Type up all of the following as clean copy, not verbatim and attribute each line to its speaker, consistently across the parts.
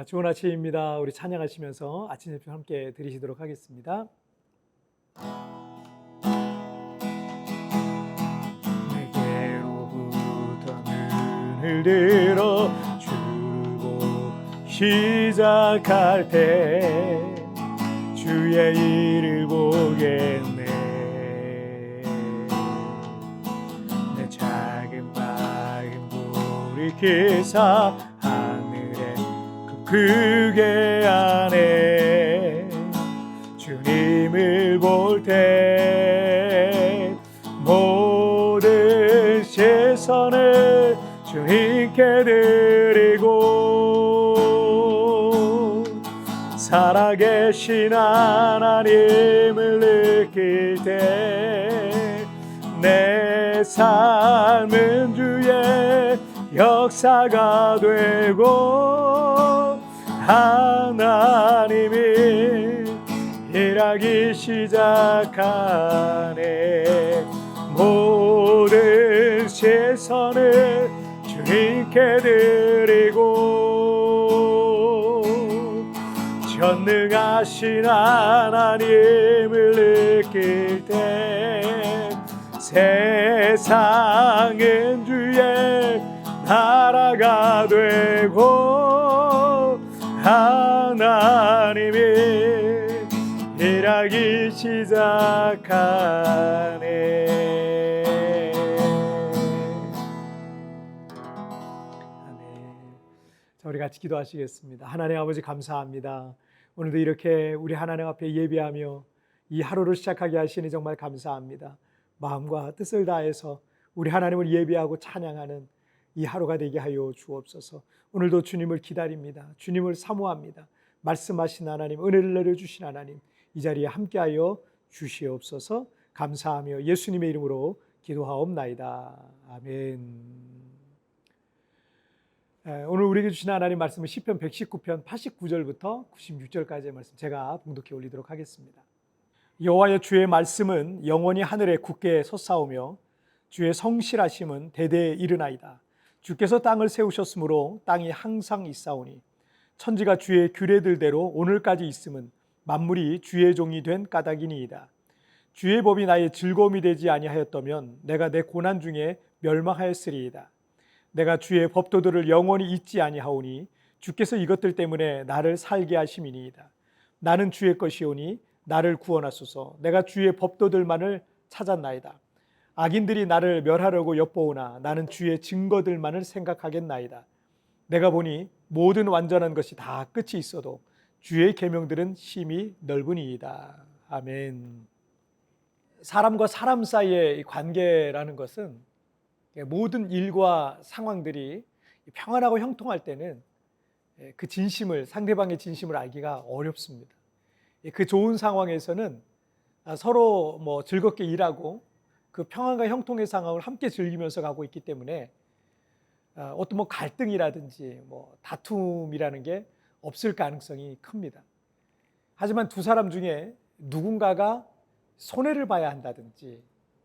Speaker 1: 좋은 아침입니다. 우리 찬양하시면서 아침 예배 함께 드리시도록 하겠습니다. 내게로부터 눈을 들어 주를 보기 시작할 때 주의 일을 보겠네. 내 작은 작은 불이 기사 그게 안에 주님을 볼 때 모든 시선을 주님께 드리고 살아계신 하나님을 느낄 때 내 삶은 주의 역사가 되고 하나님이 일하기 시작하네. 모든 시선을 주님께 드리고 전능하신 하나님을 느낄 때 세상은 주의 나라가 되고 하나님이 일하기 시작하네. 자, 우리 같이 기도하시겠습니다. 하나님 아버지 감사합니다. 오늘도 이렇게 우리 하나님 앞에 예배하며 이 하루를 시작하게 하시니 정말 감사합니다. 마음과 뜻을 다해서 우리 하나님을 예배하고 찬양하는 이 하루가 되게 하여 주옵소서. 오늘도 주님을 기다립니다. 주님을 사모합니다. 말씀하신 하나님, 은혜를 내려주신 하나님, 이 자리에 함께하여 주시옵소서. 감사하며 예수님의 이름으로 기도하옵나이다. 아멘. 오늘 우리에게 주신 하나님 말씀은 시편 119편 89절부터 96절까지의 말씀 제가 봉독해 올리도록 하겠습니다. 여호와여, 주의 말씀은 영원히 하늘에 굳게 솟사오며 주의 성실하심은 대대에 이르나이다. 주께서 땅을 세우셨으므로 땅이 항상 있사오니 천지가 주의 규례들대로 오늘까지 있음은 만물이 주의 종이 된 까닭이니이다. 주의 법이 나의 즐거움이 되지 아니하였다면 내가 내 고난 중에 멸망하였으리이다. 내가 주의 법도들을 영원히 잊지 아니하오니 주께서 이것들 때문에 나를 살게 하심이니이다. 나는 주의 것이오니 나를 구원하소서. 내가 주의 법도들만을 찾았나이다. 악인들이 나를 멸하려고 엿보오나 나는 주의 증거들만을 생각하겠나이다. 내가 보니 모든 완전한 것이 다 끝이 있어도 주의 계명들은 심히 넓으니이다. 아멘. 사람과 사람 사이의 관계라는 것은 모든 일과 상황들이 평안하고 형통할 때는 그 진심을, 상대방의 진심을 알기가 어렵습니다. 그 좋은 상황에서는 서로 즐겁게 일하고 그 평안과 형통의 상황을 함께 즐기면서 가고 있기 때문에 어떤 갈등이라든지 다툼이라는 게 없을 가능성이 큽니다. 하지만 두 사람 중에 누군가가 손해를 봐야 한다든지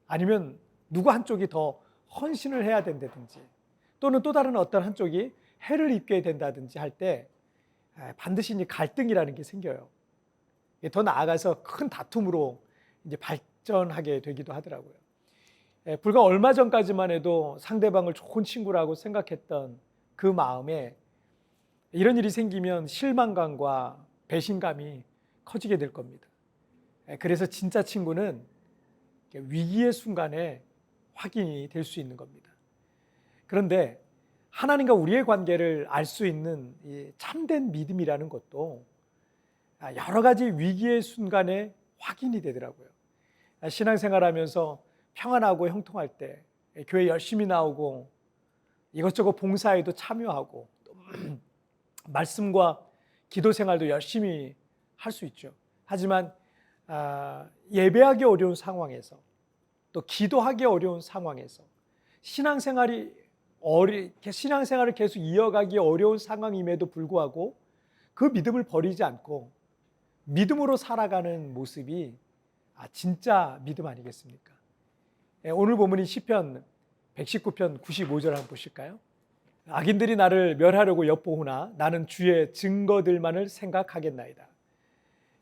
Speaker 1: 아니면 누구 한쪽이 더 헌신을 해야 된다든지 또는 또 다른 어떤 한쪽이 해를 입게 된다든지 할 때 반드시 이제 갈등이라는 게 생겨요. 더 나아가서 큰 다툼으로 이제 발전하게 되기도 하더라고요. 불과 얼마 전까지만 해도 상대방을 좋은 친구라고 생각했던 그 마음에 이런 일이 생기면 실망감과 배신감이 커지게 될 겁니다. 그래서 진짜 친구는 위기의 순간에 확인이 될 수 있는 겁니다. 그런데 하나님과 우리의 관계를 알 수 있는 이 참된 믿음이라는 것도 여러 가지 위기의 순간에 확인이 되더라고요. 신앙생활하면서 평안하고 형통할 때 교회 열심히 나오고 이것저것 봉사에도 참여하고 또 말씀과 기도 생활도 열심히 할 수 있죠. 하지만 예배하기 어려운 상황에서 또 기도하기 어려운 상황에서 신앙생활을 계속 이어가기 어려운 상황임에도 불구하고 그 믿음을 버리지 않고 믿음으로 살아가는 모습이 진짜 믿음 아니겠습니까? 오늘 본문이 시편 119편 95절 한번 보실까요? 악인들이 나를 멸하려고 엿보으나 나는 주의 증거들만을 생각하겠나이다.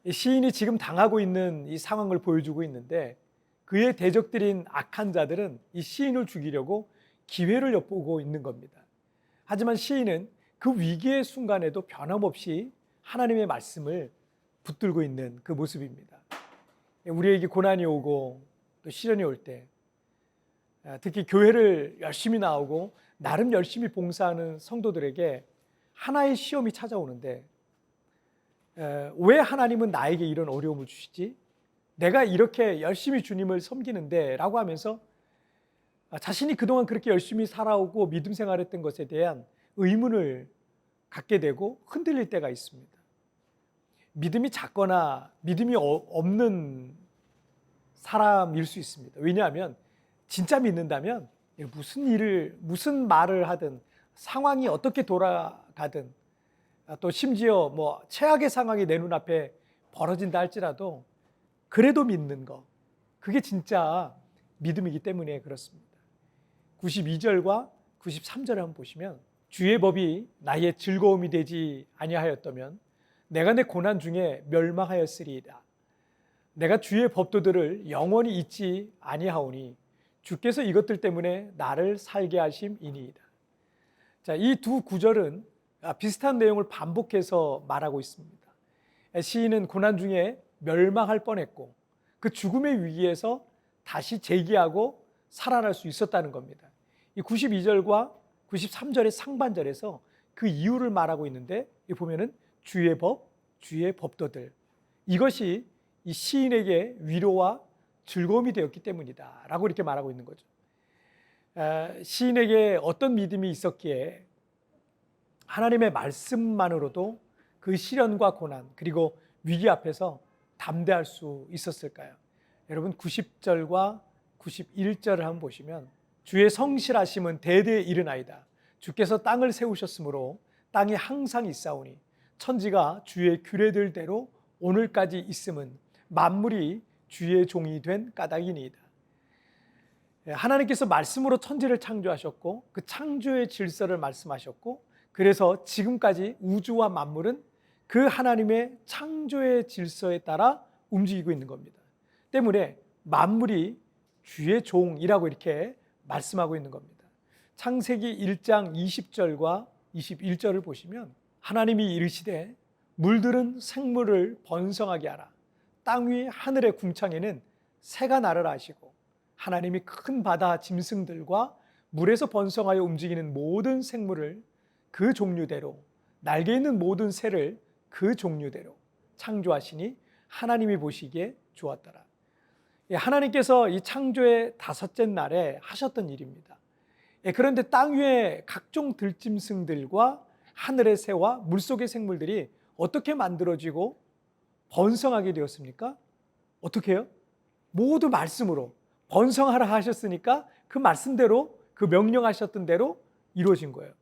Speaker 1: 시인이 지금 당하고 있는 이 상황을 보여주고 있는데 그의 대적들인 악한 자들은 이 시인을 죽이려고 기회를 엿보고 있는 겁니다. 하지만 시인은 그 위기의 순간에도 변함없이 하나님의 말씀을 붙들고 있는 그 모습입니다. 우리에게 고난이 오고 또 시련이 올 때, 특히 교회를 열심히 나오고 나름 열심히 봉사하는 성도들에게 하나의 시험이 찾아오는데, 왜 하나님은 나에게 이런 어려움을 주시지? 내가 이렇게 열심히 주님을 섬기는데 라고 하면서 자신이 그동안 그렇게 열심히 살아오고 믿음 생활했던 것에 대한 의문을 갖게 되고 흔들릴 때가 있습니다. 믿음이 작거나 믿음이 없는 사람일 수 있습니다. 왜냐하면 진짜 믿는다면 무슨 말을 하든 상황이 어떻게 돌아가든 또 심지어 최악의 상황이 내 눈앞에 벌어진다 할지라도 그래도 믿는 거, 그게 진짜 믿음이기 때문에 그렇습니다. 92절과 93절을 한번 보시면 주의 법이 나의 즐거움이 되지 아니하였다면 내가 내 고난 중에 멸망하였으리이다. 내가 주의 법도들을 영원히 잊지 아니하오니 주께서 이것들 때문에 나를 살게 하심이니이다. 자, 이 두 구절은 비슷한 내용을 반복해서 말하고 있습니다. 시인은 고난 중에 멸망할 뻔했고 그 죽음의 위기에서 다시 재기하고 살아날 수 있었다는 겁니다. 이 92절과 93절의 상반절에서 그 이유를 말하고 있는데 보면은 주의 법, 주의 법도들, 이것이 이 시인에게 위로와 즐거움이 되었기 때문이다 라고 이렇게 말하고 있는 거죠. 시인에게 어떤 믿음이 있었기에 하나님의 말씀만으로도 그 시련과 고난 그리고 위기 앞에서 담대할 수 있었을까요? 여러분 90절과 91절을 한번 보시면 주의 성실하심은 대대에 이르나이다. 주께서 땅을 세우셨으므로 땅이 항상 있사오니 천지가 주의 규례들대로 오늘까지 있음은 만물이 주의 종이 된 까닭이니이다. 하나님께서 말씀으로 천지를 창조하셨고 그 창조의 질서를 말씀하셨고 그래서 지금까지 우주와 만물은 그 하나님의 창조의 질서에 따라 움직이고 있는 겁니다. 때문에 만물이 주의 종이라고 이렇게 말씀하고 있는 겁니다. 창세기 1장 20절과 21절을 보시면 하나님이 이르시되 물들은 생물을 번성하게 하라. 땅 위 하늘의 궁창에는 새가 날으라 하시고 하나님이 큰 바다 짐승들과 물에서 번성하여 움직이는 모든 생물을 그 종류대로 날개 있는 모든 새를 그 종류대로 창조하시니 하나님이 보시기에 좋았더라. 하나님께서 이 창조의 다섯째 날에 하셨던 일입니다. 그런데 땅 위에 각종 들짐승들과 하늘의 새와 물속의 생물들이 어떻게 만들어지고 번성하게 되었습니까? 어떻게 해요? 모두 말씀으로 번성하라 하셨으니까 그 말씀대로 그 명령하셨던 대로 이루어진 거예요.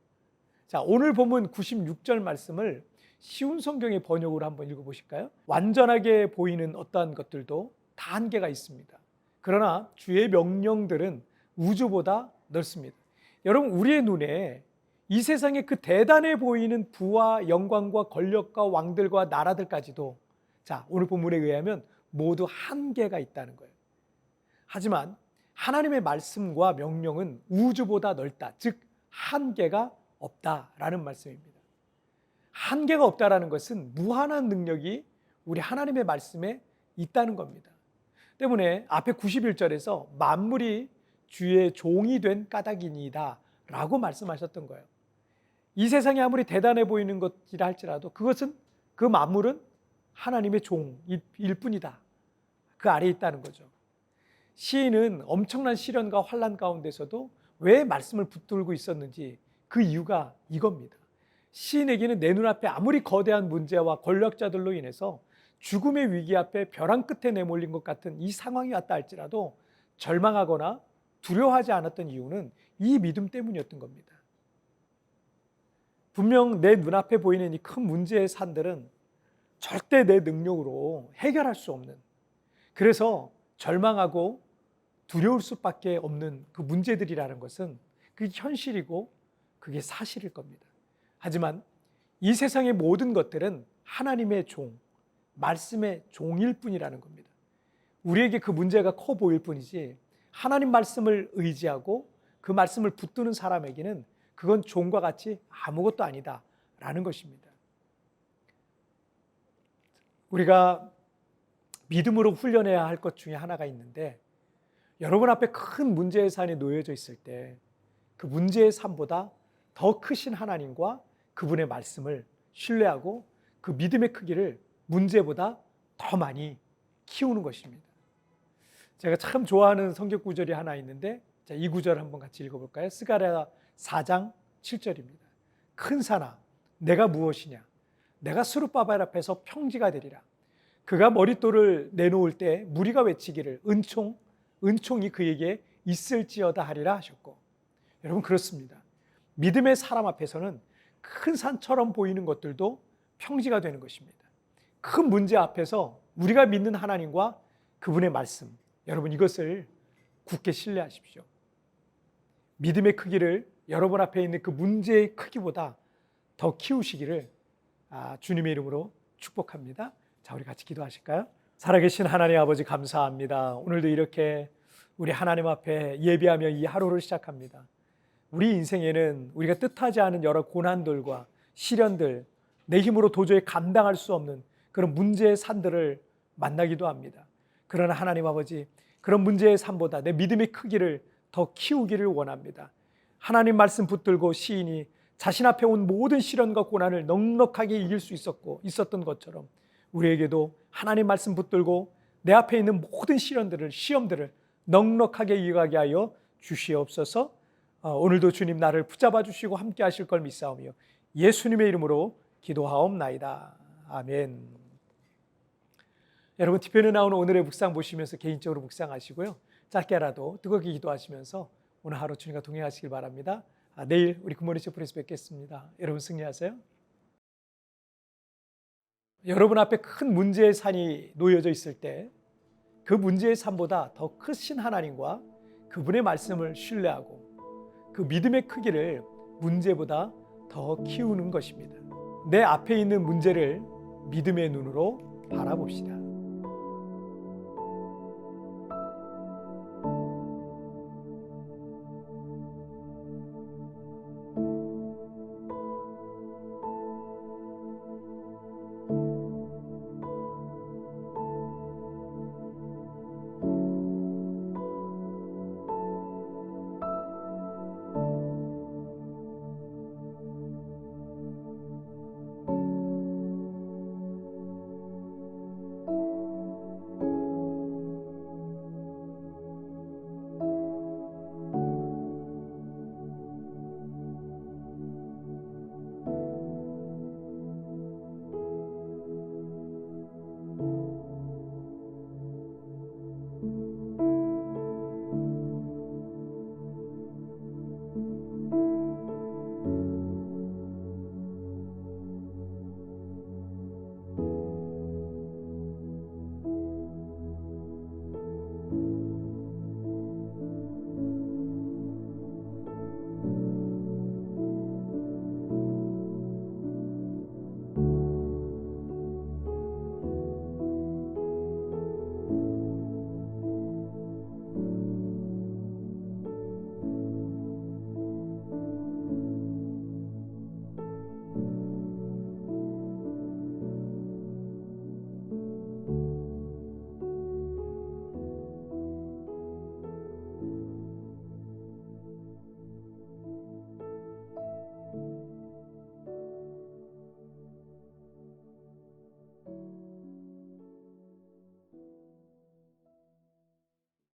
Speaker 1: 자, 오늘 본문 96절 말씀을 쉬운 성경의 번역으로 한번 읽어보실까요? 완전하게 보이는 어떠한 것들도 다 한계가 있습니다. 그러나 주의 명령들은 우주보다 넓습니다. 여러분, 우리의 눈에 이 세상에 그 대단해 보이는 부와 영광과 권력과 왕들과 나라들까지도 자, 오늘 본문에 의하면 모두 한계가 있다는 거예요. 하지만 하나님의 말씀과 명령은 우주보다 넓다. 즉 한계가 없다라는 말씀입니다. 한계가 없다라는 것은 무한한 능력이 우리 하나님의 말씀에 있다는 겁니다. 때문에 앞에 91절에서 만물이 주의 종이 된 까닭이니이다 라고 말씀하셨던 거예요. 이 세상이 아무리 대단해 보이는 것이라 할지라도 그것은 그 만물은 하나님의 종일 뿐이다. 그 아래에 있다는 거죠. 시인은 엄청난 시련과 환난 가운데서도 왜 말씀을 붙들고 있었는지 그 이유가 이겁니다. 시인에게는 내 눈앞에 아무리 거대한 문제와 권력자들로 인해서 죽음의 위기 앞에 벼랑 끝에 내몰린 것 같은 이 상황이 왔다 할지라도 절망하거나 두려워하지 않았던 이유는 이 믿음 때문이었던 겁니다. 분명 내 눈앞에 보이는 이 큰 문제의 산들은 절대 내 능력으로 해결할 수 없는, 그래서 절망하고 두려울 수밖에 없는 그 문제들이라는 것은 그게 현실이고 그게 사실일 겁니다. 하지만 이 세상의 모든 것들은 하나님의 종, 말씀의 종일 뿐이라는 겁니다. 우리에게 그 문제가 커 보일 뿐이지 하나님 말씀을 의지하고 그 말씀을 붙드는 사람에게는 그건 종과 같이 아무것도 아니다라는 것입니다. 우리가 믿음으로 훈련해야 할 것 중에 하나가 있는데, 여러분 앞에 큰 문제의 산이 놓여져 있을 때 그 문제의 산보다 더 크신 하나님과 그분의 말씀을 신뢰하고 그 믿음의 크기를 문제보다 더 많이 키우는 것입니다. 제가 참 좋아하는 성경 구절이 하나 있는데, 자, 이 구절 한번 같이 읽어볼까요? 스가랴 4장 7절입니다. 큰 산아 내가 무엇이냐, 내가 스룹바벨 앞에서 평지가 되리라. 그가 머릿돌을 내놓을 때 무리가 외치기를 은총이 그에게 있을지어다 하리라 하셨고, 여러분 그렇습니다. 믿음의 사람 앞에서는 큰 산처럼 보이는 것들도 평지가 되는 것입니다. 큰 문제 앞에서 우리가 믿는 하나님과 그분의 말씀, 여러분 이것을 굳게 신뢰하십시오. 믿음의 크기를 여러분 앞에 있는 그 문제의 크기보다 더 키우시기를 주님의 이름으로 축복합니다. 자, 우리 같이 기도하실까요? 살아계신 하나님 아버지 감사합니다. 오늘도 이렇게 우리 하나님 앞에 예배하며 이 하루를 시작합니다. 우리 인생에는 우리가 뜻하지 않은 여러 고난들과 시련들, 내 힘으로 도저히 감당할 수 없는 그런 문제의 산들을 만나기도 합니다. 그러나 하나님 아버지, 그런 문제의 산보다 내 믿음의 크기를 더 키우기를 원합니다. 하나님 말씀 붙들고 시인이 자신 앞에 온 모든 시련과 고난을 넉넉하게 이길 수 있었던 것처럼 우리에게도 하나님 말씀 붙들고 내 앞에 있는 모든 시험들을 넉넉하게 이겨가게 하여 주시옵소서. 오늘도 주님 나를 붙잡아 주시고 함께 하실 걸 믿사오며 예수님의 이름으로 기도하옵나이다. 아멘. 여러분 티편에 나오는 오늘의 묵상 보시면서 개인적으로 묵상하시고요. 짧게라도 뜨겁게 기도하시면서 오늘 하루 주님과 동행하시길 바랍니다. 내일 우리 굿모닝 셰프에서 뵙겠습니다. 여러분 승리하세요. 여러분 앞에 큰 문제의 산이 놓여져 있을 때 그 문제의 산보다 더 크신 하나님과 그분의 말씀을 신뢰하고 그 믿음의 크기를 문제보다 더 키우는 것입니다. 내 앞에 있는 문제를 믿음의 눈으로 바라봅시다.